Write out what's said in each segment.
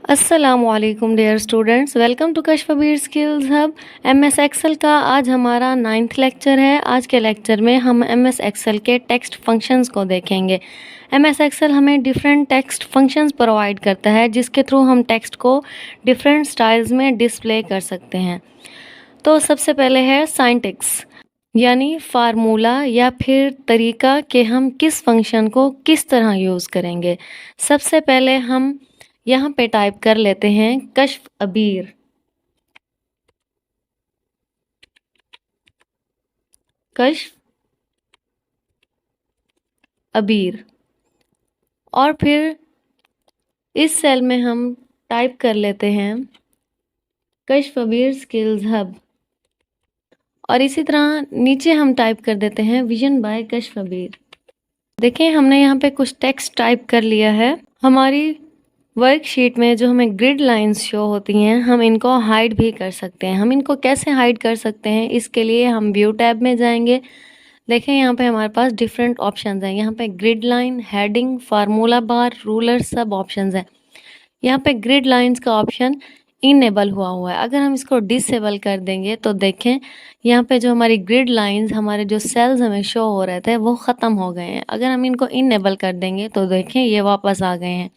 अस्सलामुअलैकुम dear students, welcome to Kashafbir skills hub. MS Excel का आज हमारा 9th लेक्चर है। आज के लेक्चर में हम एमएस एक्सेल के टेक्स्ट फंक्शंस को देखेंगे। एमएस एक्सेल हमें डिफरेंट टेक्स्ट फंक्शंस प्रोवाइड करता है जिसके थ्रू हम टेक्स्ट को डिफरेंट स्टाइल्स में डिस्प्ले कर सकते हैं। तो सबसे पहले है सिंटैक्स, यानी फार्मूला या फिर तरीका कि हम किस फंक्शन को किस तरह यूज़ करेंगे। सबसे पहले हम यहाँ पे टाइप कर लेते हैं कश्फ अबीर। कश्फ अबीर, और फिर इस सेल में हम टाइप कर लेते हैं कश्फ अबीर स्किल्स हब, और इसी तरह नीचे हम टाइप कर देते हैं विजन बाय कश्फ अबीर। देखें, हमने यहाँ पे कुछ टेक्स्ट टाइप कर लिया है। हमारी वर्कशीट में जो हमें ग्रिड लाइंस शो होती हैं, हम इनको हाइड भी कर सकते हैं। हम इनको कैसे हाइड कर सकते हैं, इसके लिए हम व्यू टैब में जाएंगे। देखें, यहाँ पे हमारे पास डिफरेंट ऑप्शंस हैं। यहाँ पे ग्रिड लाइन, हेडिंग, फार्मूला बार, रूलर, सब ऑप्शंस हैं। यहाँ पे ग्रिड लाइंस का ऑप्शन इनेबल हुआ है। अगर हम इसको डिसेबल कर देंगे तो देखें, यहाँ पे जो हमारी ग्रिड लाइंस, हमारे जो सेल्स हमें शो हो रहे थे वो ख़त्म हो गए हैं। अगर हम इनको इनेबल कर देंगे तो देखें ये वापस आ गए हैं।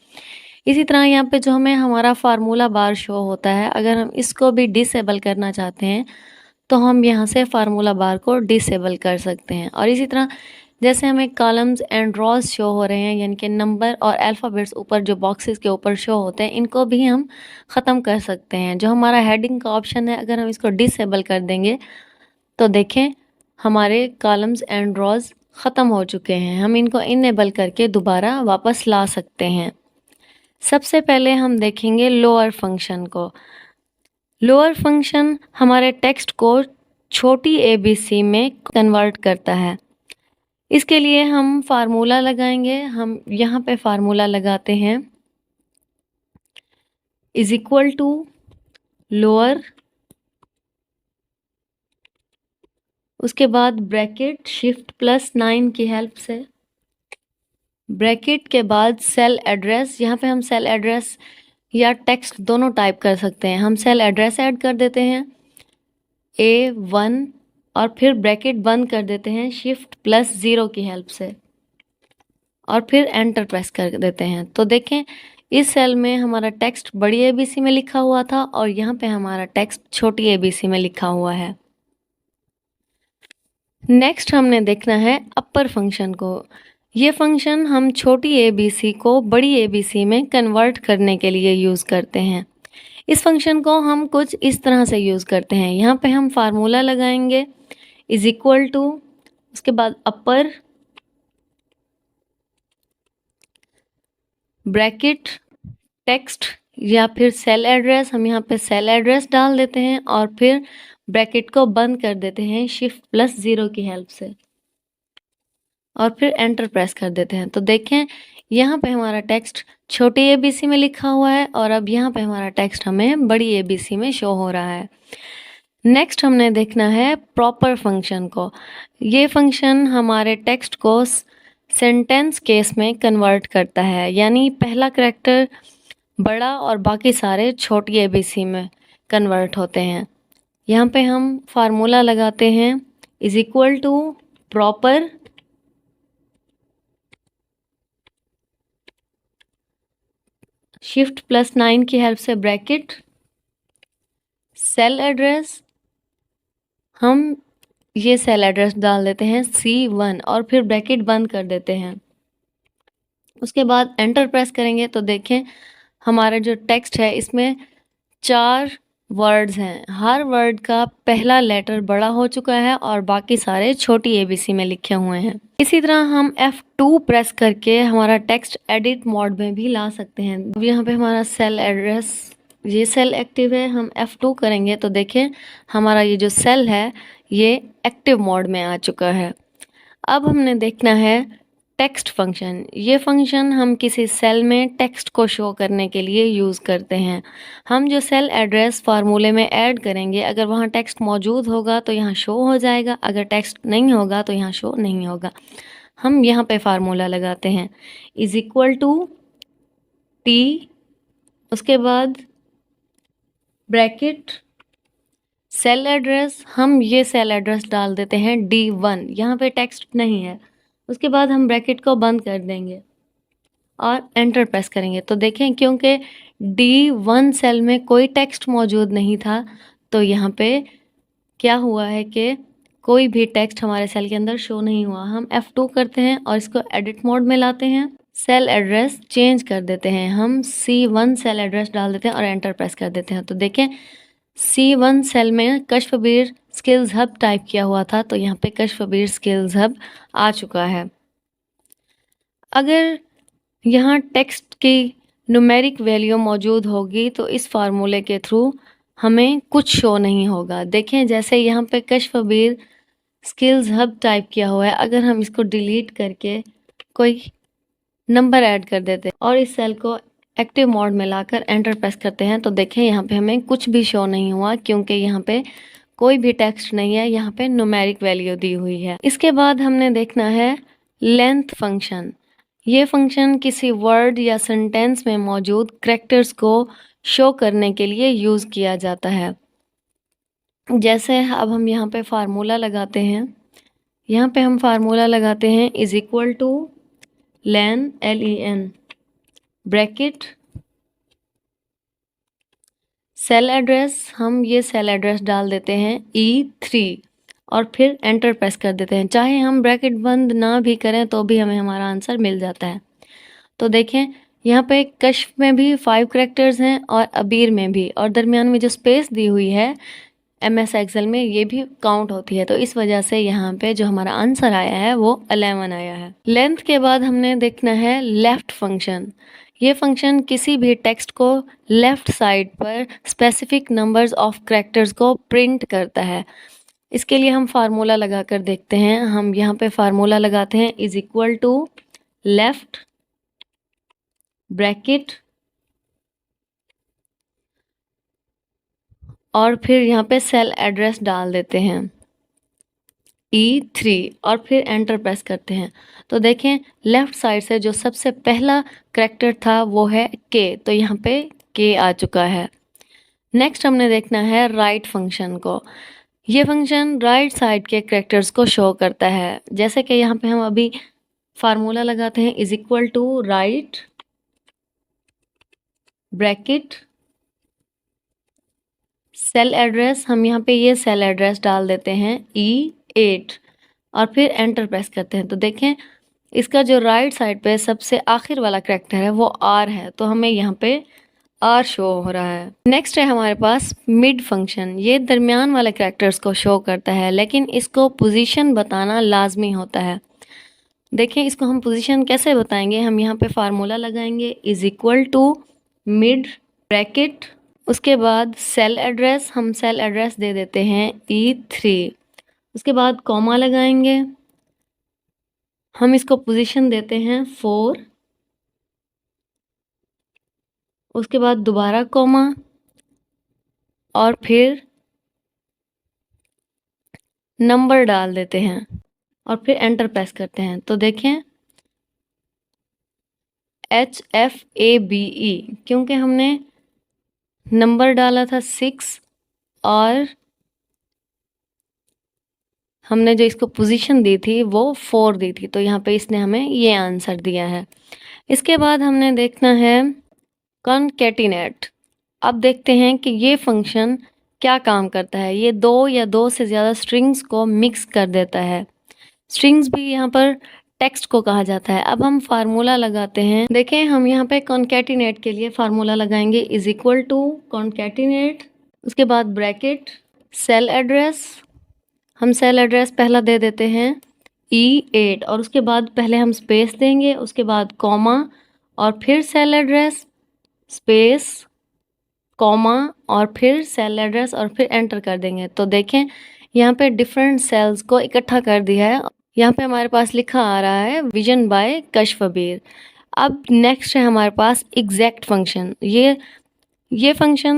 इसी तरह यहाँ पे जो हमें हमारा फार्मूला बार शो होता है, अगर हम इसको भी डिसेबल करना चाहते हैं तो हम यहाँ से फार्मूला बार को डिसेबल कर सकते हैं। और इसी तरह जैसे हमें कॉलम्स एंड रॉज शो हो रहे हैं, यानी कि नंबर और अल्फ़ाबेट्स ऊपर जो बॉक्सेस के ऊपर शो होते हैं, इनको भी हम ख़त्म कर सकते हैं। जो हमारा हेडिंग का ऑप्शन है, अगर हम इसको डिसेबल कर देंगे तो देखें हमारे कॉलम्स एंड रॉज ख़त्म हो चुके हैं। हम इनको इनेबल करके दोबारा वापस ला सकते हैं। सबसे पहले हम देखेंगे लोअर फंक्शन को। लोअर फंक्शन हमारे टेक्स्ट को छोटी एबीसी में कन्वर्ट करता है। इसके लिए हम फार्मूला लगाएंगे। हम यहाँ पे फार्मूला लगाते हैं इज इक्वल टू लोअर, उसके बाद ब्रैकेट शिफ्ट प्लस 9 की हेल्प से, ब्रैकेट के बाद सेल एड्रेस। यहाँ पे हम सेल एड्रेस या टेक्स्ट दोनों टाइप कर सकते हैं। हम सेल एड्रेस ऐड कर देते हैं A1, और फिर ब्रैकेट बंद कर देते हैं शिफ्ट प्लस 0 की हेल्प से, और फिर एंटर प्रेस कर देते हैं। तो देखें, इस सेल में हमारा टेक्स्ट बड़ी एबीसी में लिखा हुआ था और यहाँ पे हमारा टेक्स्ट छोटी एबीसी में लिखा हुआ है। नेक्स्ट हमने देखना है अपर फंक्शन को। ये फंक्शन हम छोटी एबीसी को बड़ी एबीसी में कन्वर्ट करने के लिए यूज़ करते हैं। इस फंक्शन को हम कुछ इस तरह से यूज़ करते हैं। यहाँ पे हम फार्मूला लगाएंगे इज इक्वल टू, उसके बाद अपर ब्रैकेट टेक्स्ट या फिर सेल एड्रेस। हम यहाँ पे सेल एड्रेस डाल देते हैं और फिर ब्रैकेट को बंद कर देते हैं शिफ्ट प्लस 0 की हेल्प से, और फिर एंटर प्रेस कर देते हैं। तो देखें, यहाँ पे हमारा टेक्स्ट छोटी एबीसी में लिखा हुआ है और अब यहाँ पे हमारा टेक्स्ट हमें बड़ी एबीसी में शो हो रहा है। नेक्स्ट हमने देखना है प्रॉपर फंक्शन को। ये फंक्शन हमारे टेक्स्ट को सेंटेंस केस में कन्वर्ट करता है, यानी पहला करैक्टर बड़ा और बाकी सारे छोटी एबीसी में कन्वर्ट होते हैं। यहाँ पे हम फार्मूला लगाते हैं is equal to proper shift plus 9 की हेल्प से ब्रैकेट सेल एड्रेस। हम ये सेल एड्रेस डाल देते हैं C1 और फिर ब्रैकेट बंद कर देते हैं। उसके बाद एंटर प्रेस करेंगे तो देखें हमारा जो टेक्स्ट है इसमें 4 वर्ड्स हैं। हर वर्ड का पहला लेटर बड़ा हो चुका है और बाकी सारे छोटी एबीसी में लिखे हुए हैं। इसी तरह हम F2 प्रेस करके हमारा टेक्स्ट एडिट मोड में भी ला सकते हैं। अब यहाँ पे हमारा सेल एड्रेस, ये सेल एक्टिव है। हम F2 करेंगे तो देखें हमारा ये जो सेल है ये एक्टिव मोड में आ चुका है। अब हमने देखना है टेक्स्ट फंक्शन। ये फंक्शन हम किसी सेल में टेक्स्ट को शो करने के लिए यूज़ करते हैं। हम जो सेल एड्रेस फार्मूले में ऐड करेंगे, अगर वहाँ टेक्स्ट मौजूद होगा तो यहाँ शो हो जाएगा, अगर टेक्स्ट नहीं होगा तो यहाँ शो नहीं होगा। हम यहाँ पे फार्मूला लगाते हैं इज इक्वल टू T उसके बाद ब्रैकेट, सेल एड्रेस, हम ये सेल एड्रेस डाल देते हैं D1, यहाँ पे टेक्स्ट नहीं है। उसके बाद हम ब्रैकेट को बंद कर देंगे और एंटर प्रेस करेंगे। तो देखें क्योंकि D1 सेल में कोई टेक्स्ट मौजूद नहीं था, तो यहाँ पे क्या हुआ है कि कोई भी टेक्स्ट हमारे सेल के अंदर शो नहीं हुआ। हम F2 करते हैं और इसको एडिट मोड में लाते हैं। सेल एड्रेस चेंज कर देते हैं, हम C1 सेल एड्रेस डाल देते हैं और एंटर प्रेस कर देते हैं। तो देखें C1 सेल में कशफबीर स्किल्स हब टाइप किया हुआ था, तो यहाँ पे कशफबीर स्किल्स हब आ चुका है। अगर यहाँ टेक्स्ट की न्यूमेरिक वैल्यू मौजूद होगी तो इस फार्मूले के थ्रू हमें कुछ शो नहीं होगा। देखें जैसे यहाँ पे कशफबीर स्किल्स हब टाइप किया हुआ है, अगर हम इसको डिलीट करके कोई नंबर ऐड कर देते हैं और इस सेल को एक्टिव मोड में लाकर एंटर प्रेस करते हैं, तो देखें यहाँ पे हमें कुछ भी शो नहीं हुआ क्योंकि यहाँ पे कोई भी टेक्स्ट नहीं है, यहाँ पे न्यूमेरिक वैल्यू दी हुई है। इसके बाद हमने देखना है लेंथ फंक्शन। ये फंक्शन किसी वर्ड या सेंटेंस में मौजूद कैरेक्टर्स को शो करने के लिए यूज़ किया जाता है। जैसे अब हम यहाँ पे फार्मूला लगाते हैं, यहाँ पे हम फार्मूला लगाते हैं is equal to len, LEN, bracket, cell address, हम ये सेल एड्रेस डाल देते हैं E3 और फिर एंटर प्रेस कर देते हैं। चाहे हम ब्रैकेट बंद ना भी करें तो भी हमें हमारा आंसर मिल जाता है। तो देखें यहाँ पे कश्फ में भी 5 कैरेक्टर्स हैं और अबीर में भी, और दरमियान में जो स्पेस दी हुई है MS एक्सेल में ये भी काउंट होती है। तो इस वजह से यहाँ पे जो हमारा आंसर आया है वो 11 आया है। लेंथ के बाद हमने देखना है लेफ्ट फंक्शन। ये फंक्शन किसी भी टेक्स्ट को लेफ्ट साइड पर स्पेसिफिक नंबर्स ऑफ कैरेक्टर्स को प्रिंट करता है। इसके लिए हम फार्मूला लगा कर देखते हैं। हम यहाँ पे फार्मूला लगाते हैं is equal to left, bracket और फिर यहाँ पे सेल एड्रेस डाल देते हैं E3 और फिर एंटर प्रेस करते हैं। तो देखें लेफ्ट साइड से जो सबसे पहला कैरेक्टर था वो है K, तो यहाँ पे K आ चुका है। नेक्स्ट हमने देखना है राइट फंक्शन को। ये फंक्शन राइट साइड के कैरेक्टर्स को शो करता है। जैसे कि यहाँ पे हम अभी फार्मूला लगाते हैं is equal to right, bracket, cell address, हम यहाँ पे ये सेल एड्रेस डाल देते हैं E8 और फिर एंटर प्रेस करते हैं। तो देखें इसका जो राइट साइड पे सबसे आखिर वाला कैरेक्टर है वो R है, तो हमें यहाँ पे R शो हो रहा है। नेक्स्ट है हमारे पास मिड फंक्शन। ये दरमियान वाले कैरेक्टर्स को शो करता है, लेकिन इसको पोजीशन बताना लाजमी होता है। देखें इसको हम पोजीशन कैसे बताएंगे। हम यहाँ पे फार्मूला लगाएंगे is equal to mid, bracket, उसके बाद सेल एड्रेस, हम सेल एड्रेस दे देते हैं E3, उसके बाद कॉमा लगाएंगे, हम इसको पोजीशन देते हैं 4, उसके बाद दोबारा कॉमा और फिर नंबर डाल देते हैं और फिर एंटर प्रेस करते हैं। तो देखें HFABE, क्योंकि हमने नंबर डाला था 6 और हमने जो इसको पोजीशन दी थी वो 4 दी थी, तो यहाँ पे इसने हमें ये आंसर दिया है। इसके बाद हमने देखना है कॉन्कैटिनेट। अब देखते हैं कि ये फंक्शन क्या काम करता है। ये 2 या 2 से ज़्यादा स्ट्रिंग्स को मिक्स कर देता है। स्ट्रिंग्स भी यहाँ पर टेक्स्ट को कहा जाता है। अब हम फार्मूला लगाते हैं। देखें हम यहाँ पे कॉन्कैटिनेट के लिए फार्मूला लगाएंगे इज इक्वल टू कॉन्कैटिनेट, उसके बाद ब्रैकेट, सेल एड्रेस, हम सेल एड्रेस पहला दे देते हैं E8 और उसके बाद पहले हम स्पेस देंगे, उसके बाद कॉमा और फिर सेल एड्रेस, स्पेस, कॉमा और फिर सेल एड्रेस और फिर एंटर कर देंगे। तो देखें यहाँ पे डिफरेंट सेल्स को इकट्ठा कर दिया है। यहाँ पे हमारे पास लिखा आ रहा है विजन बाय कशफबीर। अब नेक्स्ट है हमारे पास एग्जैक्ट फंक्शन। ये फंक्शन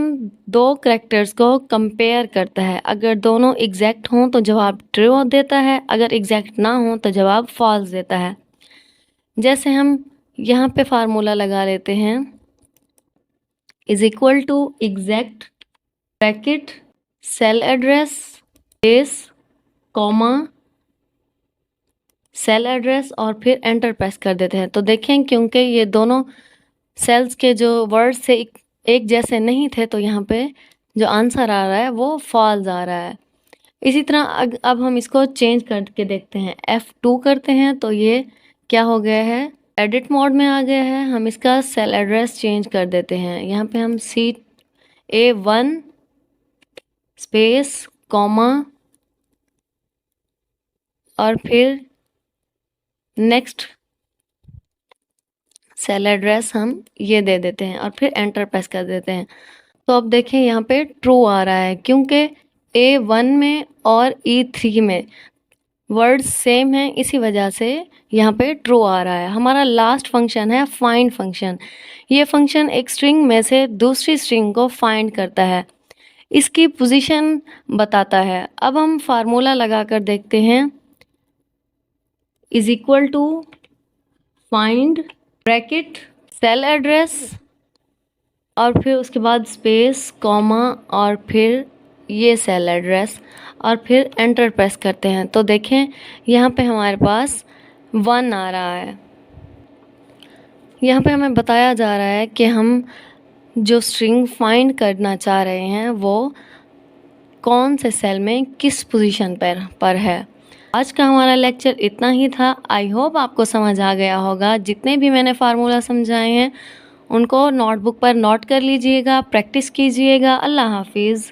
2 कैरेक्टर्स को कंपेयर करता है। अगर दोनों एग्जैक्ट हों तो जवाब ट्रू देता है, अगर एग्जैक्ट ना हो तो जवाब फॉल्स देता है। जैसे हम यहाँ पे फार्मूला लगा लेते हैं is equal to exact bracket cell address space comma cell address और फिर एंटर प्रेस कर देते हैं। तो देखें क्योंकि ये दोनों सेल्स के जो वर्ड से एक जैसे नहीं थे तो यहाँ पे जो आंसर आ रहा है वो फॉल्स आ रहा है। इसी तरह अब हम इसको चेंज करके देखते हैं। F2 करते हैं तो ये क्या हो गया है, एडिट मोड में आ गया है। हम इसका सेल एड्रेस चेंज कर देते हैं। यहाँ पे हम CA1 स्पेस कॉमा और फिर नेक्स्ट सेल एड्रेस हम ये दे देते हैं और फिर एंटर प्रेस कर देते हैं। तो अब देखें यहाँ पे ट्रू आ रहा है क्योंकि A1 में और E3 में वर्ड्स सेम हैं, इसी वजह से यहाँ पे ट्रू आ रहा है। हमारा लास्ट फंक्शन है फाइंड फंक्शन। ये फंक्शन एक स्ट्रिंग में से दूसरी स्ट्रिंग को फाइंड करता है, इसकी पोजीशन बताता है। अब हम फार्मूला लगा कर देखते हैं। Is equal to find bracket cell address और फिर उसके बाद स्पेस कॉमा और फिर ये सेल एड्रेस और फिर एंटर प्रेस करते हैं। तो देखें यहाँ पे हमारे पास 1 आ रहा है। यहाँ पे हमें बताया जा रहा है कि हम जो स्ट्रिंग फाइंड करना चाह रहे हैं वो कौन से सेल में किस पोजीशन पर है। आज का हमारा लेक्चर इतना ही था। आई होप आपको समझ आ गया होगा। जितने भी मैंने फार्मूला समझाए हैं उनको नोटबुक पर नोट कर लीजिएगा, प्रैक्टिस कीजिएगा। अल्लाह हाफिज़।